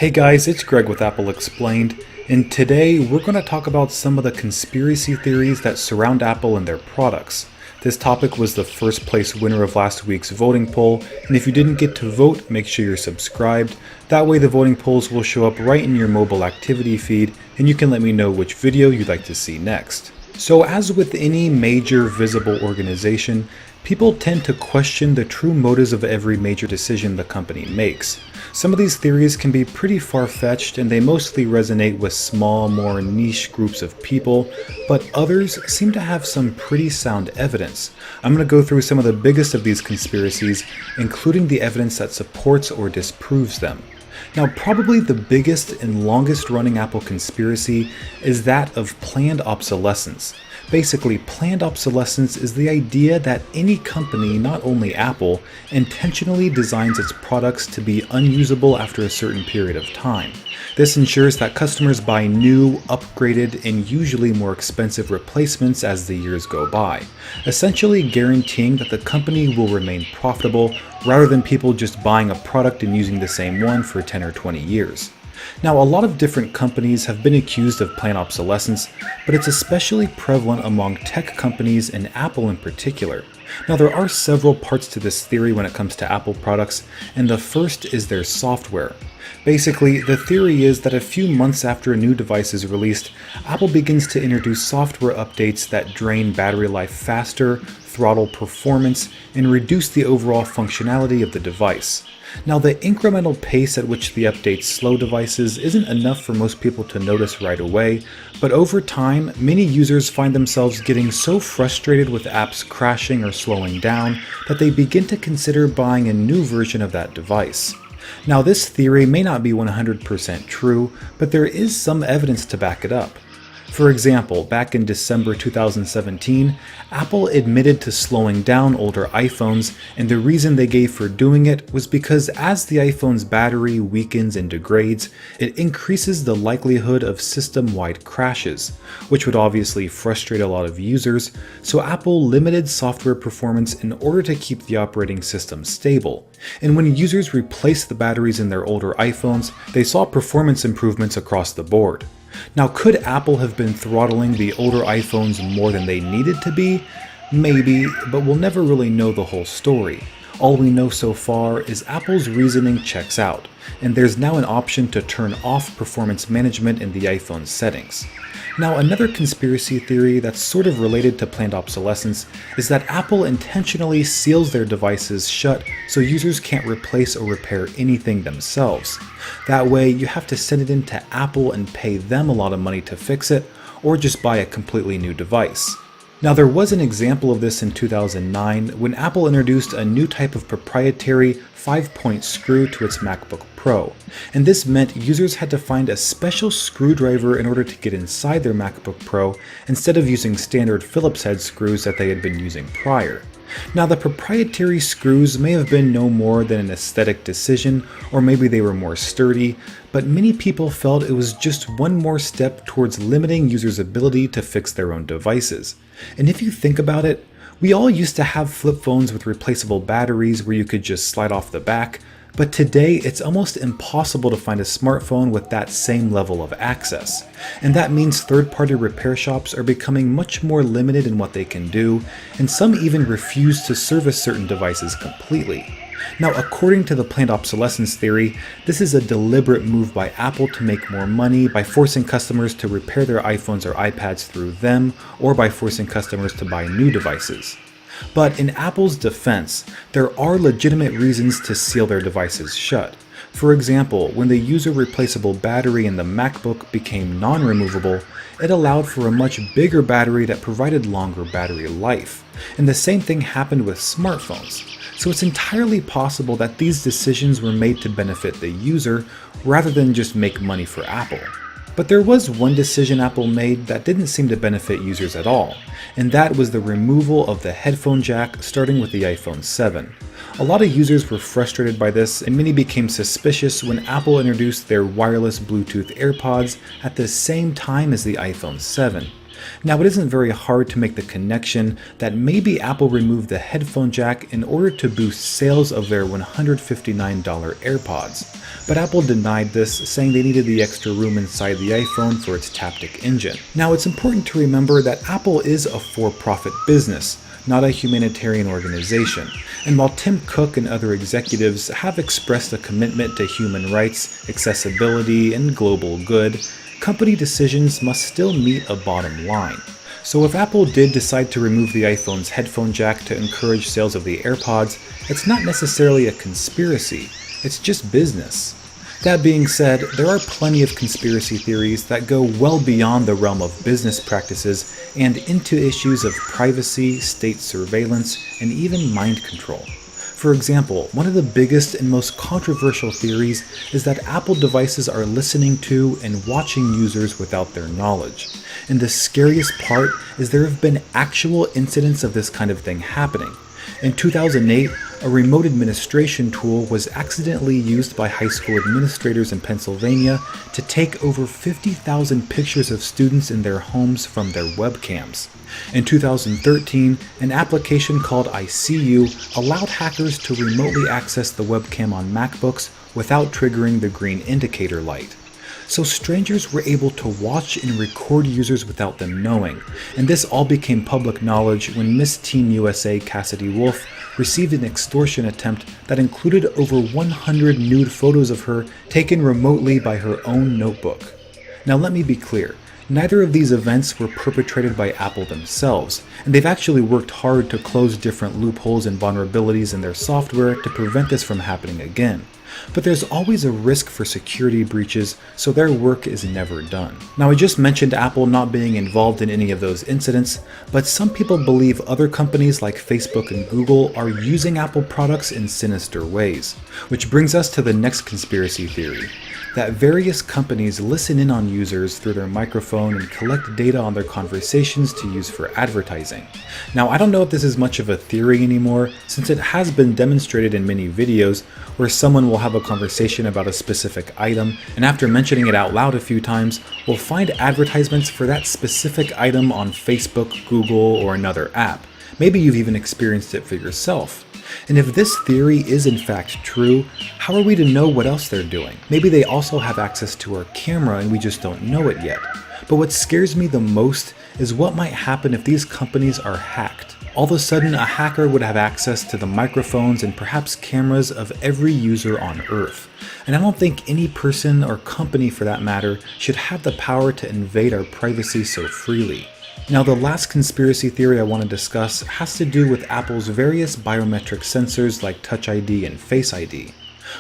Hey guys, it's Greg with Apple Explained, and today we're going to talk about some of the conspiracy theories that surround Apple and their products. This topic was the first place winner of last week's voting poll, and if you didn't get to vote, make sure you're subscribed. That way the voting polls will show up right in your mobile activity feed, and you can let me know which video you'd like to see next. So as with any major visible organization, people tend to question the true motives of every major decision the company makes. Some of these theories can be pretty far-fetched and they mostly resonate with small, more niche groups of people, but others seem to have some pretty sound evidence. I'm going to go through some of the biggest of these conspiracies, including the evidence that supports or disproves them. Now, probably the biggest and longest running Apple conspiracy is that of planned obsolescence. Basically, planned obsolescence is the idea that any company, not only Apple, intentionally designs its products to be unusable after a certain period of time. This ensures that customers buy new, upgraded, and usually more expensive replacements as the years go by, essentially guaranteeing that the company will remain profitable rather than people just buying a product and using the same one for 10 or 20 years. Now, a lot of different companies have been accused of planned obsolescence, but it's especially prevalent among tech companies and Apple in particular. Now, there are several parts to this theory when it comes to Apple products, and the first is their software. Basically, the theory is that a few months after a new device is released, Apple begins to introduce software updates that drain battery life faster, throttle performance, and reduce the overall functionality of the device. Now, the incremental pace at which the updates slow devices isn't enough for most people to notice right away, but over time, many users find themselves getting so frustrated with apps crashing or slowing down that they begin to consider buying a new version of that device. Now, this theory may not be 100% true, but there is some evidence to back it up. For example, back in December 2017, Apple admitted to slowing down older iPhones, and the reason they gave for doing it was because as the iPhone's battery weakens and degrades, it increases the likelihood of system-wide crashes, which would obviously frustrate a lot of users, so Apple limited software performance in order to keep the operating system stable. And when users replaced the batteries in their older iPhones, they saw performance improvements across the board. Now, could Apple have been throttling the older iPhones more than they needed to be? Maybe, but we'll never really know the whole story. All we know so far is Apple's reasoning checks out, and there's now an option to turn off performance management in the iPhone settings. Now, another conspiracy theory that's sort of related to planned obsolescence is that Apple intentionally seals their devices shut so users can't replace or repair anything themselves. That way, you have to send it in to Apple and pay them a lot of money to fix it, or just buy a completely new device. Now, there was an example of this in 2009 when Apple introduced a new type of proprietary 5-point screw to its MacBook Pro, and this meant users had to find a special screwdriver in order to get inside their MacBook Pro instead of using standard Phillips head screws that they had been using prior. Now, the proprietary screws may have been no more than an aesthetic decision, or maybe they were more sturdy, but many people felt it was just one more step towards limiting users' ability to fix their own devices. And if you think about it, we all used to have flip phones with replaceable batteries where you could just slide off the back, but today it's almost impossible to find a smartphone with that same level of access. And that means third-party repair shops are becoming much more limited in what they can do, and some even refuse to service certain devices completely. Now, according to the planned obsolescence theory, this is a deliberate move by Apple to make more money by forcing customers to repair their iPhones or iPads through them, or by forcing customers to buy new devices. But in Apple's defense, there are legitimate reasons to seal their devices shut. For example, when the user-replaceable battery in the MacBook became non-removable, it allowed for a much bigger battery that provided longer battery life. And the same thing happened with smartphones. So it's entirely possible that these decisions were made to benefit the user rather than just make money for Apple. But there was one decision Apple made that didn't seem to benefit users at all, and that was the removal of the headphone jack starting with the iPhone 7. A lot of users were frustrated by this, and many became suspicious when Apple introduced their wireless Bluetooth AirPods at the same time as the iPhone 7. Now, it isn't very hard to make the connection that maybe Apple removed the headphone jack in order to boost sales of their $159 AirPods. But Apple denied this, saying they needed the extra room inside the iPhone for its Taptic engine. Now, it's important to remember that Apple is a for-profit business, not a humanitarian organization. And while Tim Cook and other executives have expressed a commitment to human rights, accessibility, and global good, company decisions must still meet a bottom line. So if Apple did decide to remove the iPhone's headphone jack to encourage sales of the AirPods, it's not necessarily a conspiracy, it's just business. That being said, there are plenty of conspiracy theories that go well beyond the realm of business practices and into issues of privacy, state surveillance, and even mind control. For example, one of the biggest and most controversial theories is that Apple devices are listening to and watching users without their knowledge. And the scariest part is there have been actual incidents of this kind of thing happening. In 2008, a remote administration tool was accidentally used by high school administrators in Pennsylvania to take over 50,000 pictures of students in their homes from their webcams. In 2013, an application called ICU allowed hackers to remotely access the webcam on MacBooks without triggering the green indicator light. So strangers were able to watch and record users without them knowing, and this all became public knowledge when Miss Teen USA Cassidy Wolf received an extortion attempt that included over 100 nude photos of her taken remotely by her own notebook. Now let me be clear, neither of these events were perpetrated by Apple themselves, and they've actually worked hard to close different loopholes and vulnerabilities in their software to prevent this from happening again. But there's always a risk for security breaches, so their work is never done. Now, I just mentioned Apple not being involved in any of those incidents, but some people believe other companies like Facebook and Google are using Apple products in sinister ways. Which brings us to the next conspiracy theory, that various companies listen in on users through their microphone and collect data on their conversations to use for advertising. Now, I don't know if this is much of a theory anymore, since it has been demonstrated in many videos where someone will have a conversation about a specific item, and after mentioning it out loud a few times, will find advertisements for that specific item on Facebook, Google, or another app. Maybe you've even experienced it for yourself. And if this theory is in fact true, how are we to know what else they're doing? Maybe they also have access to our camera and we just don't know it yet. But what scares me the most is what might happen if these companies are hacked. All of a sudden, a hacker would have access to the microphones and perhaps cameras of every user on Earth. And I don't think any person or company for that matter should have the power to invade our privacy so freely. Now, the last conspiracy theory I want to discuss has to do with Apple's various biometric sensors like Touch ID and Face ID.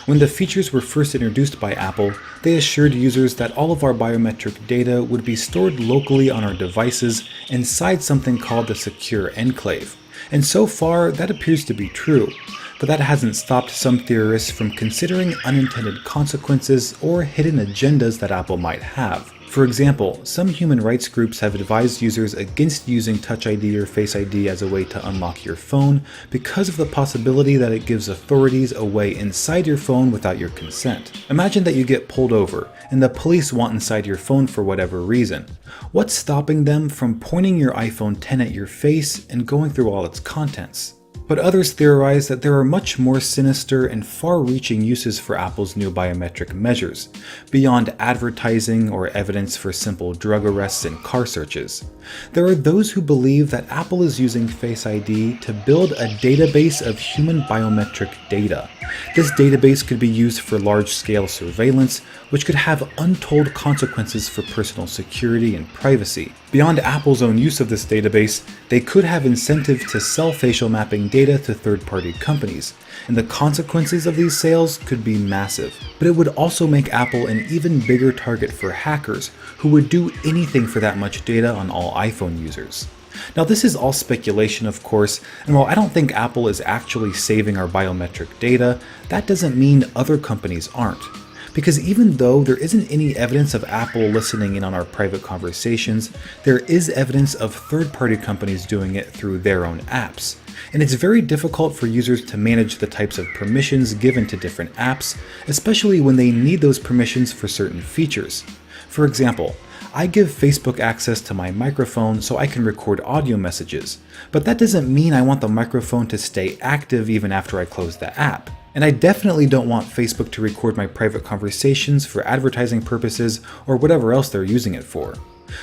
When the features were first introduced by Apple, they assured users that all of our biometric data would be stored locally on our devices inside something called the Secure Enclave. And so far, that appears to be true. But that hasn't stopped some theorists from considering unintended consequences or hidden agendas that Apple might have. For example, some human rights groups have advised users against using Touch ID or Face ID as a way to unlock your phone because of the possibility that it gives authorities a way inside your phone without your consent. Imagine that you get pulled over and the police want inside your phone for whatever reason. What's stopping them from pointing your iPhone 10 at your face and going through all its contents? But others theorize that there are much more sinister and far-reaching uses for Apple's new biometric measures, beyond advertising or evidence for simple drug arrests and car searches. There are those who believe that Apple is using Face ID to build a database of human biometric data. This database could be used for large-scale surveillance, which could have untold consequences for personal security and privacy. Beyond Apple's own use of this database, they could have incentive to sell facial mapping data to third-party companies, and the consequences of these sales could be massive. But it would also make Apple an even bigger target for hackers, who would do anything for that much data on all iPhone users. Now, this is all speculation, of course, and while I don't think Apple is actually saving our biometric data, that doesn't mean other companies aren't. Because even though there isn't any evidence of Apple listening in on our private conversations, there is evidence of third-party companies doing it through their own apps. And it's very difficult for users to manage the types of permissions given to different apps, especially when they need those permissions for certain features. For example, I give Facebook access to my microphone so I can record audio messages, but that doesn't mean I want the microphone to stay active even after I close the app. And I definitely don't want Facebook to record my private conversations for advertising purposes or whatever else they're using it for.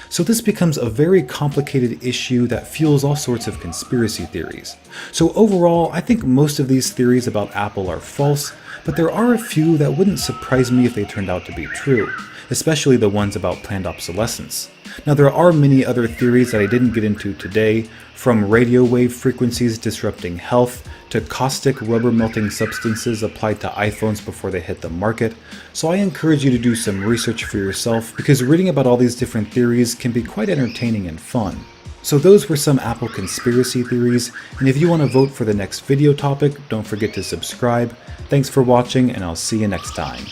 So this becomes a very complicated issue that fuels all sorts of conspiracy theories. So overall, I think most of these theories about Apple are false, but there are a few that wouldn't surprise me if they turned out to be true, especially the ones about planned obsolescence. Now there are many other theories that I didn't get into today, from radio wave frequencies disrupting health, to caustic rubber melting substances applied to iPhones before they hit the market, so I encourage you to do some research for yourself because reading about all these different theories can be quite entertaining and fun. So those were some Apple conspiracy theories, and if you want to vote for the next video topic, don't forget to subscribe. Thanks for watching, and I'll see you next time.